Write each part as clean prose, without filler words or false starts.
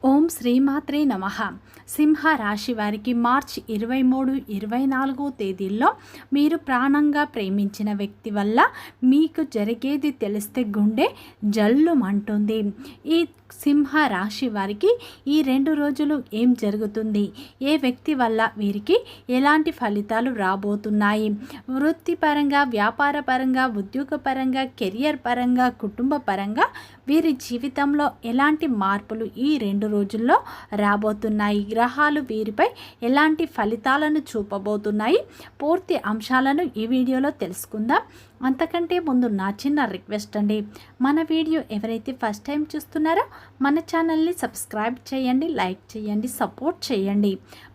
ఓం శ్రీమాత్రే నమః. సింహ రాశి వారికి మార్చి 23, 24 తేదీల్లో మీరు ప్రాణంగా ప్రేమించిన వ్యక్తి వల్ల మీకు జరిగేది తెలిస్తే గుండె జల్లుమంటుంది. ఈ సింహ రాశి వారికి ఈ 2 రోజులు ఏం జరుగుతుంది, ఏ వ్యక్తి వల్ల వీరికి ఎలాంటి ఫలితాలు రాబోతున్నాయి, వృత్తిపరంగా, వ్యాపారపరంగా, ఉద్యోగపరంగా, కెరియర్ పరంగా, కుటుంబ పరంగా వీరి జీవితంలో ఎలాంటి మార్పులు ఈ 2 రోజుల్లో రాబోతున్నాయి, గ్రహాలు వీరిపై ఎలాంటి ఫలితాలను చూపబోతున్నాయి, పూర్తి అంశాలను ఈ వీడియోలో తెలుసుకుందాం. అంతకంటే ముందు నా చిన్న రిక్వెస్ట్ అండి, మన వీడియో ఎవరైతే ఫస్ట్ టైం చూస్తున్నారో మన ఛానల్ని సబ్స్క్రైబ్ చేయండి, లైక్ చేయండి, సపోర్ట్ చేయండి.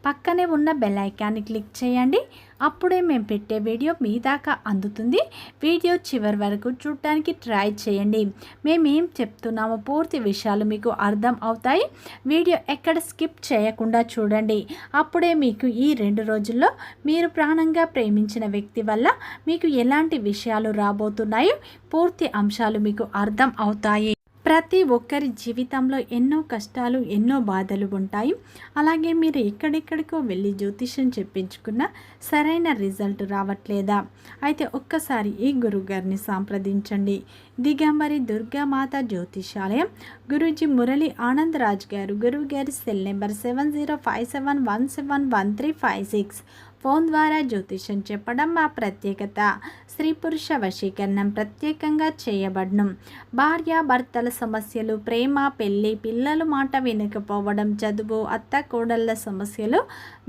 పక్కనే ఉన్న బెల్ ఐకాన్ని క్లిక్ చేయండి, అప్పుడే మేము పెట్టే వీడియో మీ దాకా అందుతుంది. వీడియో చివరి వరకు చూడటానికి ట్రై చేయండి. మేమేం చెప్తున్నామో పూర్తి విషయాలు మీకు అర్థం అవుతాయి. వీడియో ఎక్కడ స్కిప్ చేయకుండా చూడండి. అప్పుడే మీకు ఈ 2 రోజుల్లో మీరు ప్రాణంగా ప్రేమించిన వ్యక్తి వల్ల మీకు ఎలాంటి విషయాలు రాబోతున్నాయో పూర్తి అంశాలు మీకు అర్థం అవుతాయి. ప్రతి ఒక్కరి జీవితంలో ఎన్నో కష్టాలు, ఎన్నో బాధలు ఉంటాయి. అలాగే మీరు ఎక్కడెక్కడికో వెళ్ళి జ్యోతిష్యం చెప్పించుకున్న సరైన రిజల్ట్ రావట్లేదా? అయితే ఒక్కసారి ఈ గురువుగారిని సంప్రదించండి. దిగంబరి దుర్గామాత జ్యోతిషాలయం, గురూజీ మురళి ఆనంద్ రాజ్ గారు. గురువు గారి సెల్ నెంబర్ 7057171356. ఫోన్ ద్వారా జ్యోతిషం చెప్పడం మా ప్రత్యేకత. స్త్రీ పురుష వశీకరణం ప్రత్యేకంగా చేయబడను. భార్యాభర్తల సమస్యలు, ప్రేమ, పెళ్లి, పిల్లలు మాట వినకపోవడం, చదువు, అత్త కోడళ్ళ సమస్యలు,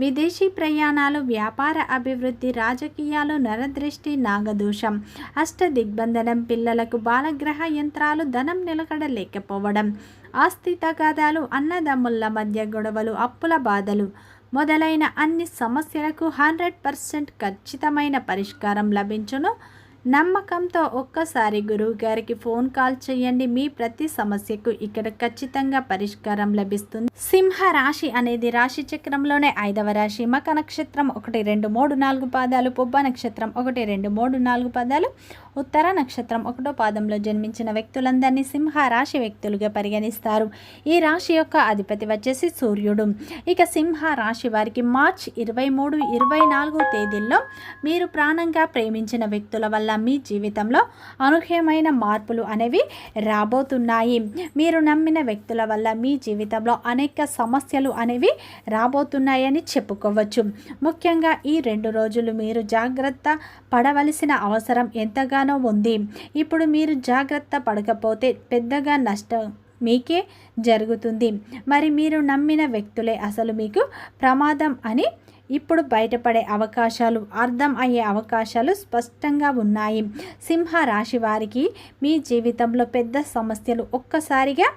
విదేశీ ప్రయాణాలు, వ్యాపార అభివృద్ధి, రాజకీయాలు, నరదృష్టి, నాగదోషం, అష్ట దిగ్బంధనం, పిల్లలకు బాలగ్రహ యంత్రాలు, ధనం నిలకడ లేకపోవడం, ఆస్తి తగాదాలు, అన్నదమ్ముల మధ్య గొడవలు, అప్పుల బాధలు మొదలైన అన్ని సమస్యలకు 100% ఖచ్చితమైన పరిష్కారం లభించును. నమ్మకంతో ఒక్కసారి గురువు గారికి ఫోన్ కాల్ చేయండి. మీ ప్రతి సమస్యకు ఇక్కడ ఖచ్చితంగా పరిష్కారం లభిస్తుంది. సింహ రాశి అనేది రాశి చక్రంలోనే 5వ రాశి. మక నక్షత్రం 1, 2, 3, 4 పాదాలు, పుబ్బ నక్షత్రం 1, 2, 3, 4 పాదాలు, ఉత్తర నక్షత్రం 1వ పాదంలో జన్మించిన వ్యక్తులందరినీ సింహ రాశి వ్యక్తులుగా పరిగణిస్తారు. ఈ రాశి యొక్క అధిపతి వచ్చేసి సూర్యుడు. ఇక సింహ రాశి వారికి మార్చి 23, 24 తేదీల్లో మీరు ప్రాణంగా ప్రేమించిన వ్యక్తుల వల్ల మీ జీవితంలో అనూహ్యమైన మార్పులు అనేవి రాబోతున్నాయి. మీరు నమ్మిన వ్యక్తుల వల్ల మీ జీవితంలో అనేక సమస్యలు అనేవి రాబోతున్నాయని చెప్పుకోవచ్చు. ముఖ్యంగా ఈ 2 రోజులు మీరు జాగ్రత్త పడవలసిన అవసరం ఎంతగానో ఉంది. ఇప్పుడు మీరు జాగ్రత్త పడకపోతే పెద్దగా నష్టం మీకే జరుగుతుంది. మరి మీరు నమ్మిన వ్యక్తులే అసలు మీకు ప్రమాదం అని ఇప్పుడు బయటపడే అవకాశాలు, అర్థం అయ్యే అవకాశాలు స్పష్టంగా ఉన్నాయి. సింహ రాశి వారికి మీ జీవితంలో పెద్ద సమస్యలు ఒక్కసారిగా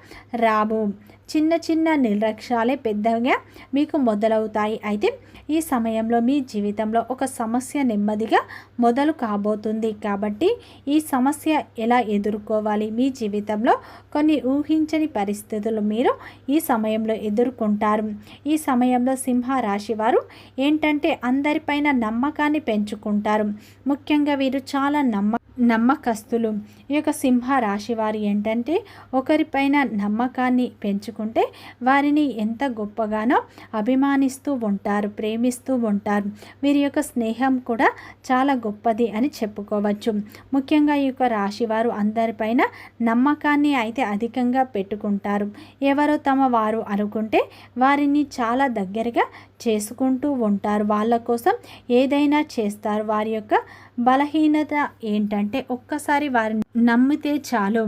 రావు. చిన్న చిన్న నిర్లక్ష్యాలే పెద్దగా మీకు మొదలవుతాయి. అయితే ఈ సమయంలో మీ జీవితంలో ఒక సమస్య నెమ్మదిగా మొదలు కాబోతుంది. కాబట్టి ఈ సమస్య ఎలా ఎదుర్కోవాలి, మీ జీవితంలో కొన్ని ఊహించని పరిస్థితులు మీరు ఈ సమయంలో ఎదుర్కొంటారు. ఈ సమయంలో సింహ రాశి వారు ఏంటంటే అందరిపైన నమ్మకాన్ని పెంచుకుంటారు. ముఖ్యంగా వీరు చాలా నమ్మకస్తులు. ఈ యొక్క సింహ రాశి వారు ఏంటంటే ఒకరిపైన నమ్మకాన్ని పెంచుకుంటే వారిని ఎంత గొప్పగానో అభిమానిస్తూ ఉంటారు, ప్రేమిస్తూ ఉంటారు. వీరి యొక్క స్నేహం కూడా చాలా గొప్పది అని చెప్పుకోవచ్చు. ముఖ్యంగా ఈ యొక్క రాశి వారు అందరిపైన నమ్మకాన్ని అయితే అధికంగా పెట్టుకుంటారు. ఎవరో తమ వారు అనుకుంటే వారిని చాలా దగ్గరగా చేసుకుంటూ ఉంటారు. వాళ్ళ కోసం ఏదైనా చేస్తారు. వారి యొక్క బలహీనత ఏంటంటే ఒక్కసారి వారిని నమ్మితే చాలు,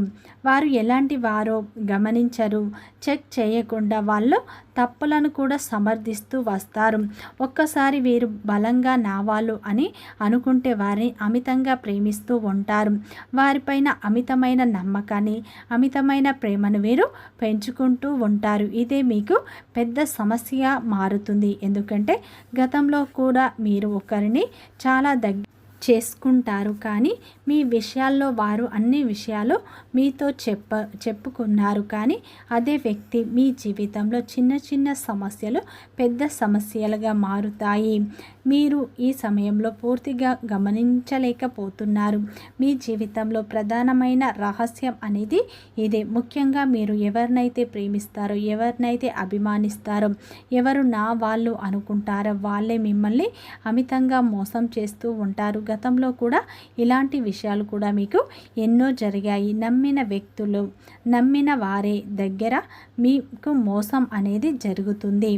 వారు ఎలాంటి వారో గమనించరు, చెక్ చేయకుండా వాళ్ళు తప్పులను కూడా సమర్థిస్తూ వస్తారు. ఒక్కసారి వీరు బలంగా నా వాళ్ళు అని అనుకుంటే వారిని అమితంగా ప్రేమిస్తూ ఉంటారు. వారిపైన అమితమైన నమ్మకాన్ని, అమితమైన ప్రేమను వీరు పెంచుకుంటూ ఉంటారు. ఇదే మీకు పెద్ద సమస్యగా మారుతుంది. ఎందుకంటే గతంలో కూడా మీరు ఒకరిని చాలా చేసుకుంటారు, కానీ మీ విషయాల్లో వారు అన్ని విషయాలు మీతో చెప్పుకున్నారు. కానీ అదే వ్యక్తి మీ జీవితంలో చిన్న చిన్న సమస్యలు పెద్ద సమస్యలుగా మారుతాయి. మీరు ఈ సమయంలో పూర్తిగా గమనించలేకపోతున్నారు. మీ జీవితంలో ప్రధానమైన రహస్యం అనేది ఇదే. ముఖ్యంగా మీరు ఎవరినైతే ప్రేమిస్తారో, ఎవరినైతే అభిమానిస్తారో, ఎవరు నా వాళ్ళు అనుకుంటారో వాళ్ళే మిమ్మల్ని అమితంగా మోసం చేస్తూ ఉంటారు. గతంలో కూడా ఇలాంటి విషయాలు కూడా మీకు ఎన్నో జరిగాయి. నమ్మిన వ్యక్తులు, నమ్మిన వారే దగ్గర మీకు మోసం అనేది జరుగుతుంది.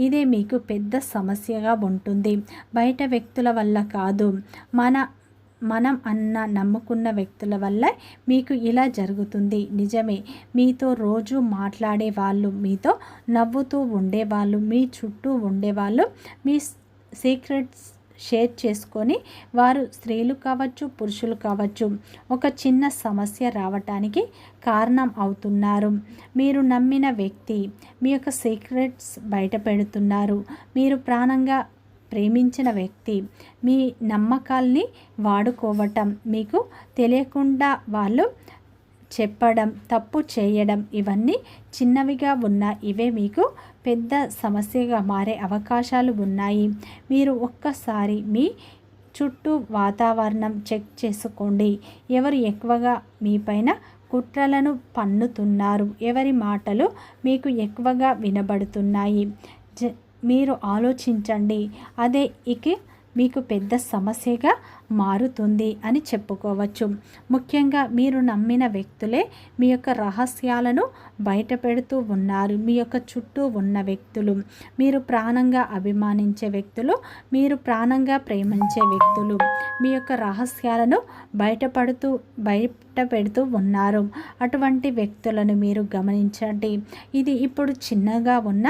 ఇదే మీకు పెద్ద సమస్యగా ఉంటుంది. బయట వ్యక్తుల వల్ల కాదు, మనం నమ్ముకున్న వ్యక్తుల వల్ల మీకు ఇలా జరుగుతుంది. నిజమే, మీతో రోజు మాట్లాడే వాళ్ళు, మీతో నవ్వుతూ ఉండేవాళ్ళు, మీ చుట్టూ ఉండేవాళ్ళు, మీ సీక్రెట్స్ షేర్ చేసుకొని వారు స్త్రీలు కావచ్చు, పురుషులు కావచ్చు, ఒక చిన్న సమస్య రావటానికి కారణం అవుతున్నారు. మీరు నమ్మిన వ్యక్తి మీ యొక్క సీక్రెట్స్ బయట పెడుతున్నారు. మీరు ప్రాణంగా ప్రేమించిన వ్యక్తి మీ నమ్మకాల్ని వాడుకోవటం, మీకు తెలియకుండా వాళ్ళు చెప్పడం, తప్పు చేయడం, ఇవన్నీ చిన్నవిగా ఉన్న ఇవే మీకు పెద్ద సమస్యగా మారే అవకాశాలు ఉన్నాయి. మీరు ఒక్కసారి మీ చుట్టూ వాతావరణం చెక్ చేసుకోండి. ఎవరు ఎక్కువగా మీపైన కుట్రలను పన్నుతున్నారు, ఎవరి మాటలు మీకు ఎక్కువగా వినబడుతున్నాయి, మీరు ఆలోచించండి. అదే మీకు పెద్ద సమస్యగా మారుతుంది అని చెప్పుకోవచ్చు. ముఖ్యంగా మీరు నమ్మిన వ్యక్తులే మీ యొక్క రహస్యాలను బయట పెడుతూ ఉన్నారు. మీ యొక్క చుట్టూ ఉన్న వ్యక్తులు, మీరు ప్రాణంగా అభిమానించే వ్యక్తులు, మీరు ప్రాణంగా ప్రేమించే వ్యక్తులు మీ యొక్క రహస్యాలను బయట పెడుతూ ఉన్నారు. అటువంటి వ్యక్తులను మీరు గమనించండి. ఇది ఇప్పుడు చిన్నగా ఉన్న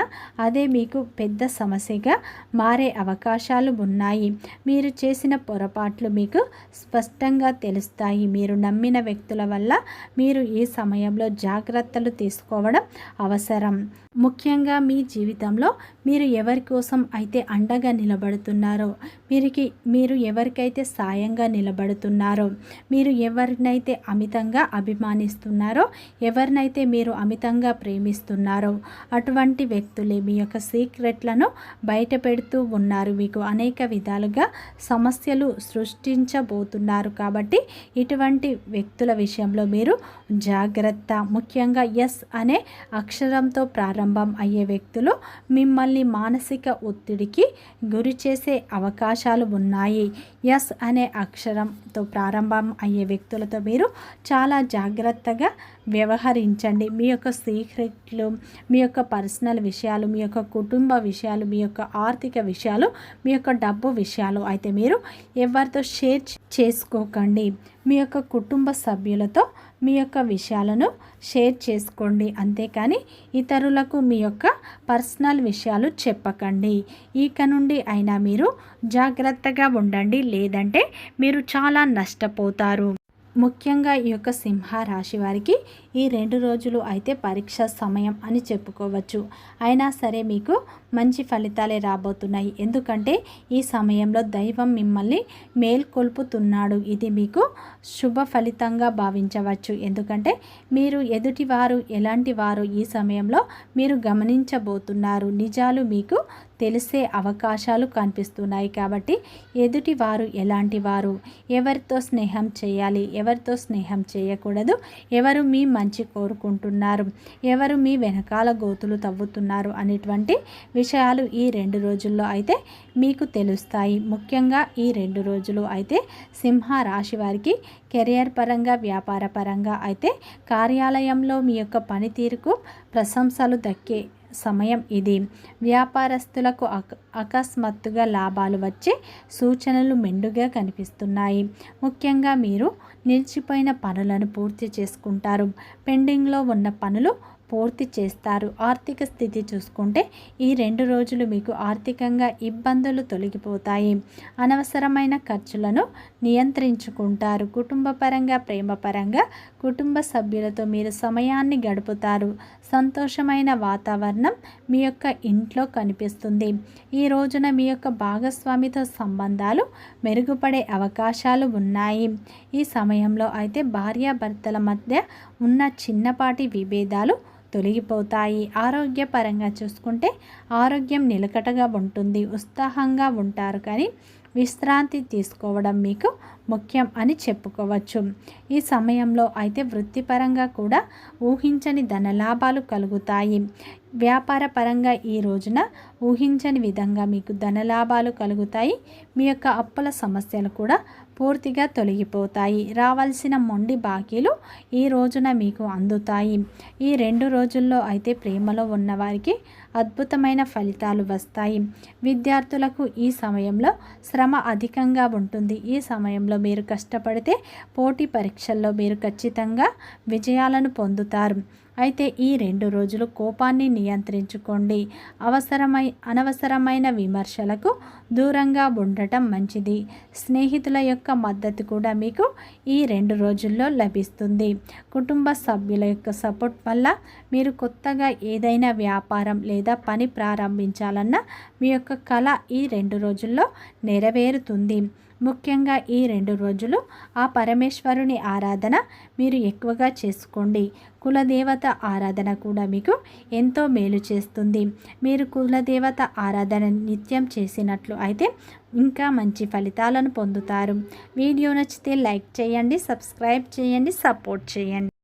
అదే మీకు పెద్ద సమస్యగా మారే అవకాశాలు ఉన్నాయి. మీరు చేసిన పొరపాట్లు మీకు స్పష్టంగా తెలుస్తాయి. మీరు నమ్మిన వ్యక్తుల వల్ల మీరు ఈ సమయంలో జాగ్రత్తలు తీసుకోవడం అవసరం. ముఖ్యంగా మీ జీవితంలో మీరు ఎవరి కోసం అయితే అండగా నిలబడుతున్నారో, మీరు ఎవరికైతే సాయంగా నిలబడుతున్నారో, మీరు ఎవరినైతే అమితంగా అభిమానిస్తున్నారో, ఎవరినైతే మీరు అమితంగా ప్రేమిస్తున్నారో అటువంటి వ్యక్తులే మీ యొక్క సీక్రెట్లను బయట పెడుతూ ఉన్నారు. మీకు అనేక విధాలుగా సమస్యలు సృష్టించబోతున్నారు. కాబట్టి ఇటువంటి వ్యక్తుల విషయంలో మీరు జాగ్రత్త. ముఖ్యంగా ఎస్ అనే అక్షరంతో ప్రారంభం అయ్యే వ్యక్తులు మిమ్మల్ని మానసిక ఒత్తిడికి గురి చేసే అవకాశాలు ఉన్నాయి. ఎస్ అనే అక్షరంతో ప్రారంభం అయ్యే వ్యక్తులతో మీరు చాలా జాగ్రత్తగా వ్యవహరించండి. మీ యొక్క సీక్రెట్లు, మీ యొక్క పర్సనల్ విషయాలు, మీ యొక్క కుటుంబ విషయాలు, మీ యొక్క ఆర్థిక విషయాలు, మీ యొక్క డబ్బు విషయాలు అయితే మీరు ఎవరితో షేర్ చేసుకోకండి. మీ యొక్క కుటుంబ సభ్యులతో మీ యొక్క విషయాలను షేర్ చేసుకోండి. అంతేకాని ఇతరులకు మీ యొక్క పర్సనల్ విషయాలు చెప్పకండి. ఇక నుండి అయినా మీరు జాగ్రత్తగా ఉండండి, లేదంటే మీరు చాలా నష్టపోతారు. ముఖ్యంగా ఈ యొక్క సింహ రాశి వారికి ఈ 2 రోజులు అయితే పరీక్ష సమయం అని చెప్పుకోవచ్చు. అయినా సరే మీకు మంచి ఫలితాలే రాబోతున్నాయి. ఎందుకంటే ఈ సమయంలో దైవం మిమ్మల్ని మేల్కొల్పుతున్నాడు. ఇది మీకు శుభ ఫలితంగా భావించవచ్చు. ఎందుకంటే మీరు ఎదుటివారు ఎలాంటి వారు ఈ సమయంలో మీరు గమనించబోతున్నారు. నిజాలు మీకు తెలిసే అవకాశాలు కనిపిస్తున్నాయి. కాబట్టి ఎదుటి వారు ఎలాంటి వారు, ఎవరితో స్నేహం చేయాలి, ఎవరితో స్నేహం చేయకూడదు, ఎవరు మీ మంచి కోరుకుంటున్నారు, ఎవరు మీ వెనకాల గోతులు తవ్వుతున్నారు అనేటువంటి విషయాలు ఈ 2 రోజుల్లో అయితే మీకు తెలుస్తాయి. ముఖ్యంగా ఈ 2 రోజులు అయితే సింహ రాశి వారికి కెరియర్ పరంగా, వ్యాపార పరంగా అయితే కార్యాలయంలో మీ యొక్క పనితీరుకు ప్రశంసలు దక్కే సమయం ఇది. వ్యాపారస్తులకు అకస్మాత్తుగా లాభాలు వచ్చే సూచనలు మెండుగా కనిపిస్తున్నాయి. ముఖ్యంగా మీరు నిలిచిపోయిన పనులను పూర్తి చేసుకుంటారు. పెండింగ్లో ఉన్న పనులు పూర్తి చేస్తారు. ఆర్థిక స్థితి చూసుకుంటే ఈ 2 రోజులు మీకు ఆర్థికంగా ఇబ్బందులు తొలగిపోతాయి. అనవసరమైన ఖర్చులను నియంత్రించుకుంటారు. కుటుంబపరంగా, ప్రేమపరంగా కుటుంబ సభ్యులతో మీరు సమయాన్ని గడుపుతారు. సంతోషమైన వాతావరణం మీ యొక్క ఇంట్లో కనిపిస్తుంది. ఈ రోజున మీ యొక్క భాగస్వామితో సంబంధాలు మెరుగుపడే అవకాశాలు ఉన్నాయి. ఈ సమయంలో అయితే భార్యాభర్తల మధ్య ఉన్న చిన్నపాటి విభేదాలు తొలగిపోతాయి. ఆరోగ్యపరంగా చూసుకుంటే ఆరోగ్యం నిలకడగా ఉంటుంది, ఉత్సాహంగా ఉంటారు. కానీ విశ్రాంతి తీసుకోవడం మీకు ముఖ్యం అని చెప్పుకోవచ్చు. ఈ సమయంలో అయితే వృత్తిపరంగా కూడా ఊహించని ధనలాభాలు కలుగుతాయి. వ్యాపార పరంగా ఈ రోజున ఊహించని విధంగా మీకు ధనలాభాలు కలుగుతాయి. మీ యొక్క అప్పుల సమస్యలు కూడా పూర్తిగా తొలగిపోతాయి. రావాల్సిన మొండి బాకీలు ఈ రోజున మీకు అందుతాయి. ఈ 2 రోజుల్లో అయితే ప్రేమలో ఉన్నవారికి అద్భుతమైన ఫలితాలు వస్తాయి. విద్యార్థులకు ఈ సమయంలో శ్రమ అధికంగా ఉంటుంది. ఈ సమయంలో మీరు కష్టపడితే పోటీ పరీక్షల్లో మీరు ఖచ్చితంగా విజయాలను పొందుతారు. అయితే ఈ 2 రోజులు కోపాన్ని నియంత్రించుకోండి. అనవసరమైన విమర్శలకు దూరంగా ఉండటం మంచిది. స్నేహితుల యొక్క మద్దతు కూడా మీకు ఈ 2 రోజుల్లో లభిస్తుంది. కుటుంబ సభ్యుల యొక్క సపోర్ట్ వల్ల మీరు కొత్తగా ఏదైనా వ్యాపారం లేదా పని ప్రారంభించాలన్న మీ యొక్క కల ఈ 2 రోజుల్లో నెరవేరుతుంది. ముఖ్యంగా ఈ 2 రోజులు ఆ పరమేశ్వరుని ఆరాధన మీరు ఎక్కువగా చేసుకోండి. కులదేవత ఆరాధన కూడా మీకు ఎంతో మేలు చేస్తుంది. మీరు కులదేవత ఆరాధన నిత్యం చేసినట్లు అయితే ఇంకా మంచి ఫలితాలను పొందుతారు. వీడియో నచ్చితే లైక్ చేయండి, సబ్స్క్రైబ్ చేయండి, సపోర్ట్ చేయండి.